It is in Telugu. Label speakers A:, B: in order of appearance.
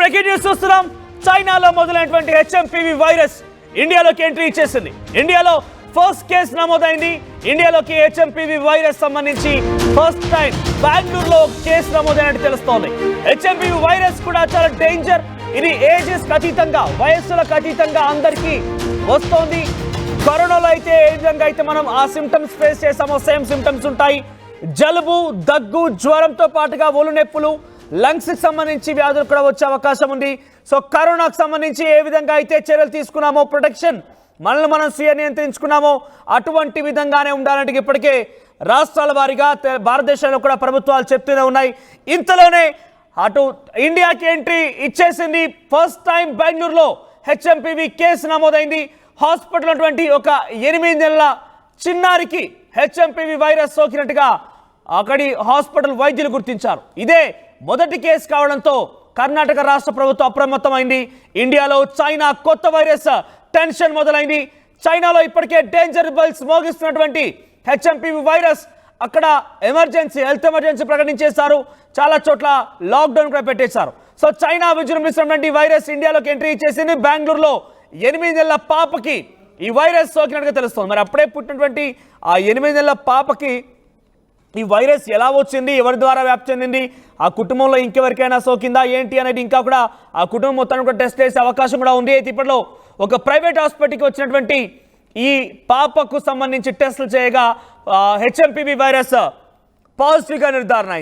A: బ్రేకింగ్ న్యూస్ చూస్తున్నాం. చైనాలో మొదలైనటువంటి హెచ్ఎంపీవీ వైరస్ ఇండియాలోకి ఎంట్రీ ఇచ్చేసింది. ఇండియాలో ఫస్ట్ కేసు నమోదైంది. ఇండియాలోకి హెచ్ఎంపీవీ వైరస్ సంబంధించి ఫస్ట్ టైం బెంగళూరులో కేసు నమోదైనట్టు తెలుస్తోంది. హెచ్ఎంపీవీ వైరస్ కూడా చాలా డేంజర్. ఇది ఏజెస్ అతీతంగా, వయస్సులకు అతీతంగా అందరికీ వస్తోంది. కరోనాలో అయితే ఏ విధంగా అయితే మనం ఆ సిమ్టమ్స్ ఫేస్ చేసామో సేమ్ సిమ్టమ్స్ ఉంటాయి. జలుబు, దగ్గు, జ్వరంతో పాటుగా ఒళ్ళు నొప్పులు, లంగ్స్ కి సంబంధించి వ్యాధులు కూడా వచ్చే అవకాశం ఉంది. సో కరోనాకు సంబంధించి ఏ విధంగా అయితే చర్యలు తీసుకున్నామో, ప్రొటెక్షన్ మనల్ని మనం స్వీయ నియంత్రించుకున్నామో అటువంటి విధంగానే ఉండాలంటే ఇప్పటికే రాష్ట్రాల వారీగా భారతదేశంలో కూడా ప్రభుత్వాలు చెప్తూనే ఉన్నాయి. ఇంతలోనే అటు ఇండియాకి ఎంట్రీ ఇచ్చేసింది. ఫస్ట్ టైం బెంగళూరులో హెచ్ఎంపీవీ కేసు నమోదైంది. హాస్పిటల్ ఉన్నటువంటి ఒక 8 నెలల చిన్నారికి హెచ్ఎంపీవీ వైరస్ సోకినట్టుగా అక్కడి హాస్పిటల్ వైద్యులు గుర్తించారు. ఇదే మొదటి కేసు కావడంతో కర్ణాటక రాష్ట్ర ప్రభుత్వం అప్రమత్తమైంది. ఇండియాలో చైనా కొత్త వైరస్ టెన్షన్ మొదలైంది. చైనాలో ఇప్పటికే డేంజర్ బెల్స్ మోగిస్తున్నటువంటి హెచ్ఎంపీవీ వైరస్ అక్కడ హెల్త్ ఎమర్జెన్సీ ప్రకటించేశారు. చాలా చోట్ల లాక్డౌన్ కూడా పెట్టేశారు. సో చైనా విజృంభిస్తున్నటువంటి వైరస్ ఇండియాలోకి ఎంట్రీ ఇచ్చేసింది. బెంగళూరులో 8 నెలల పాపకి ఈ వైరస్ సోకినట్టుగా తెలుస్తుంది. మరి అప్పుడే పుట్టినటువంటి ఆ 8 నెలల పాపకి ఈ వైరస్ ఎలా వచ్చింది, ఎవరి ద్వారా వ్యాప్తి చెందింది, ఆ కుటుంబంలో ఇంకెవరికైనా సోకిందా ఏంటి అనేది ఇంకా కూడా ఆ కుటుంబం మొత్తాన్ని కూడా టెస్ట్ చేసే అవకాశం కూడా ఉంది. అయితే ఇప్పట్లో ఒక ప్రైవేట్ హాస్పిటల్కి వచ్చినటువంటి ఈ పాపకు సంబంధించి టెస్టులు చేయగా హెచ్ఎంపీవీ వైరస్ పాజిటివ్గా నిర్ధారణ అయింది.